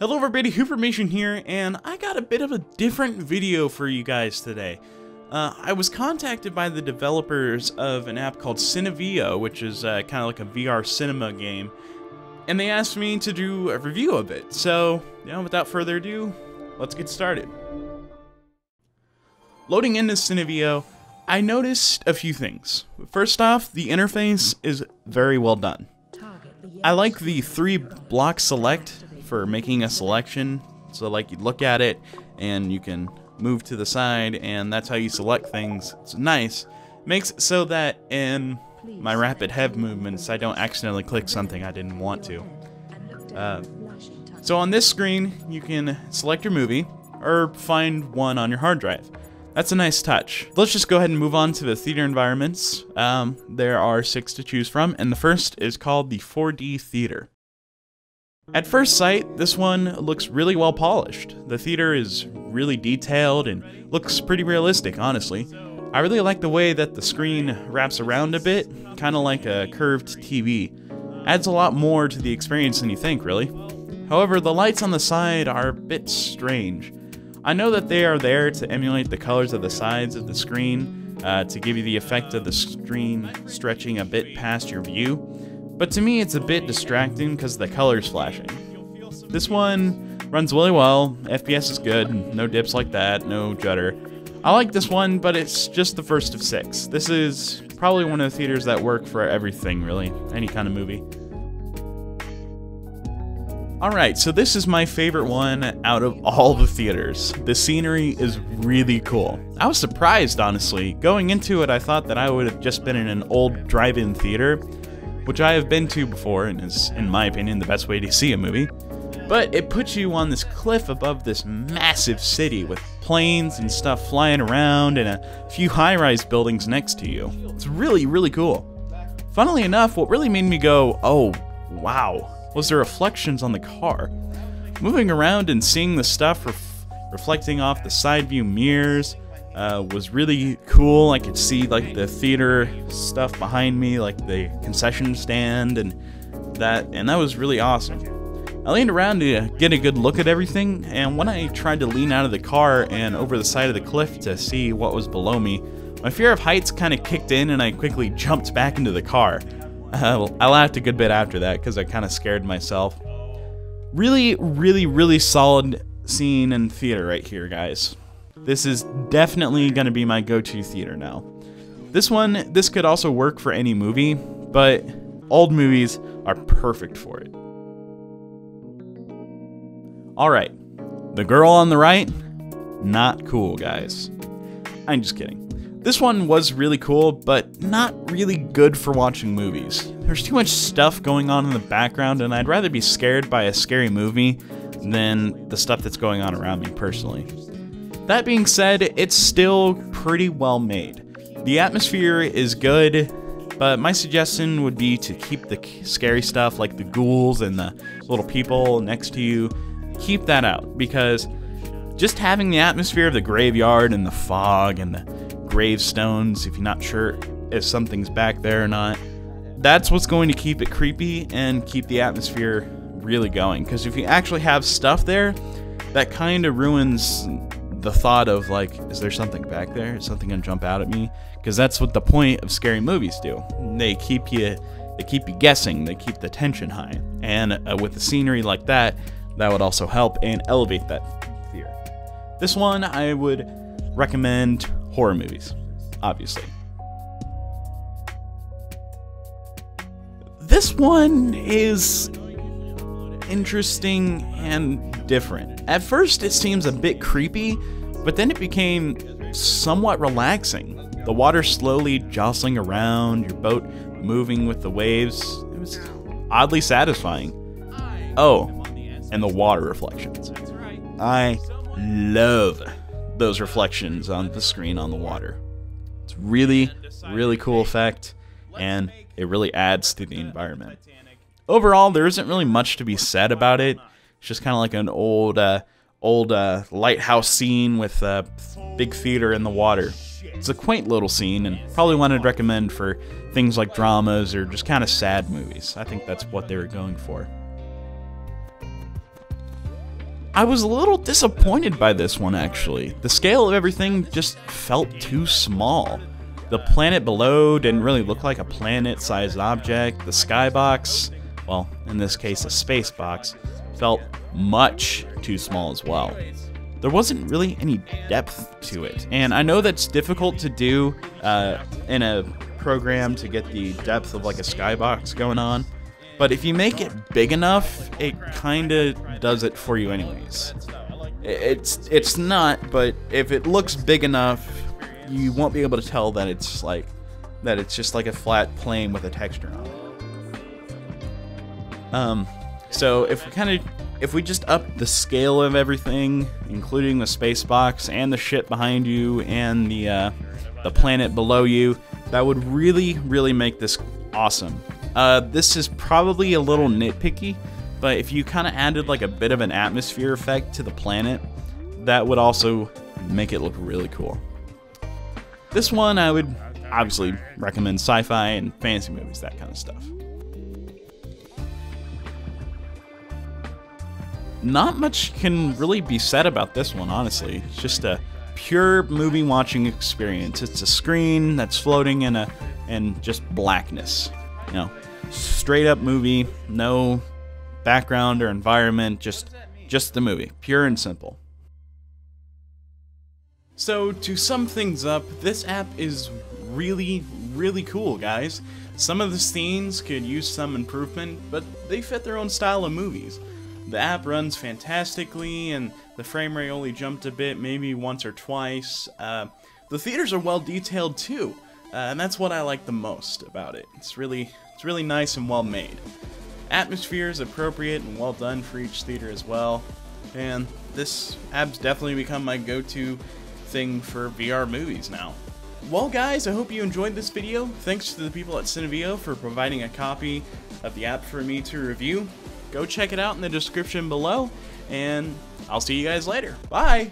Hello everybody, Hoopermation here, and I got a bit of a different video for you guys today. I was contacted by the developers of an app called Cineveo, which is kind of like a VR cinema game, and they asked me to do a review of it. So, without further ado, let's get started. Loading into Cineveo, I noticed a few things. First off, the interface is very well done. I like the 3-block select for making a selection, so like you look at it and you can move to the side and that's how you select things. It's nice. Makes it so that in my rapid head movements I don't accidentally click something I didn't want to. So on this screen you can select your movie or find one on your hard drive. That's a nice touch. Let's just go ahead and move on to the theater environments. There are 6 to choose from, and the first is called the 4D Theater. At first sight, this one looks really well polished. The theater is really detailed and looks pretty realistic, honestly. I really like the way that the screen wraps around a bit, kind of like a curved TV. Adds a lot more to the experience than you think, really. However, the lights on the side are a bit strange. I know that they are there to emulate the colors of the sides of the screen, to give you the effect of the screen stretching a bit past your view. But to me, it's a bit distracting because the color's flashing. This one runs really well, FPS is good, no dips like that, no judder. I like this one, but it's just the first of 6. This is probably one of the theaters that work for everything, really, any kind of movie. Alright, so this is my favorite one out of all the theaters. The scenery is really cool. I was surprised, honestly. Going into it, I thought that I would have just been in an old drive-in theater, which I have been to before and is, in my opinion, the best way to see a movie. But it puts you on this cliff above this massive city with planes and stuff flying around and a few high-rise buildings next to you. It's really, really cool. Funnily enough, what really made me go, oh, wow, was the reflections on the car. Moving around and seeing the stuff reflecting off the side view mirrors was really cool. I could see like the theater stuff behind me, like the concession stand and that was really awesome. I leaned around to get a good look at everything, and when I tried to lean out of the car and over the side of the cliff to see what was below me, my fear of heights kind of kicked in and I quickly jumped back into the car. I laughed a good bit after that because I kind of scared myself. Really, really, really solid scene and theater right here, guys. This is definitely going to be my go-to theater now. This could also work for any movie, but old movies are perfect for it. Alright, the girl on the right, not cool, guys. I'm just kidding. This one was really cool, but not really good for watching movies. There's too much stuff going on in the background, and I'd rather be scared by a scary movie than the stuff that's going on around me personally. That being said, it's still pretty well made. The atmosphere is good, but my suggestion would be to keep the scary stuff like the ghouls and the little people next to you, keep that out, because just having the atmosphere of the graveyard and the fog and the gravestones, if you're not sure if something's back there or not, that's what's going to keep it creepy and keep the atmosphere really going. Because if you actually have stuff there, that kind of ruins the thought of like, is there something back there? Is something gonna jump out at me? Because that's what the point of scary movies do. They keep you guessing. They keep the tension high. And with the scenery like that, that would also help and elevate that fear. This one I would recommend horror movies, obviously. This one is interesting and different. At first it seems a bit creepy, but then it became somewhat relaxing. The water slowly jostling around, your boat moving with the waves. It was oddly satisfying. Oh, and the water reflections. I love those reflections on the screen on the water. It's really, really cool effect, and it really adds to the environment. Overall, there isn't really much to be said about it. It's just kind of like an old lighthouse scene with a big theater in the water. It's a quaint little scene, and probably one I'd recommend for things like dramas or just kind of sad movies. I think that's what they were going for. I was a little disappointed by this one, actually. The scale of everything just felt too small. The planet below didn't really look like a planet-sized object. The skybox, well, in this case a space box, felt much too small as well. There wasn't really any depth to it, and I know that's difficult to do in a program to get the depth of like a skybox going on, but if you make it big enough, it kinda does it for you anyways. It's not, but if it looks big enough, you won't be able to tell that it's just like a flat plane with a texture on it. So if we just up the scale of everything, including the space box and the ship behind you and the planet below you, that would really make this awesome. This is probably a little nitpicky, but if you kind of added like a bit of an atmosphere effect to the planet, that would also make it look really cool. This one I would obviously recommend sci-fi and fantasy movies, that kind of stuff. Not much can really be said about this one, honestly. It's just a pure movie watching experience. It's a screen that's floating in just blackness. You know, straight up movie, no background or environment, just the movie, pure and simple. So to sum things up, this app is really cool, guys. Some of the scenes could use some improvement, but they fit their own style of movies. The app runs fantastically, and the frame rate only jumped a bit, maybe once or twice. The theaters are well detailed too, and that's what I like the most about it. It's really nice and well made. Atmosphere is appropriate and well done for each theater as well, and this app's definitely become my go-to thing for VR movies now. Well guys, I hope you enjoyed this video. Thanks to the people at Cineveo for providing a copy of the app for me to review. Go check it out in the description below, and I'll see you guys later. Bye!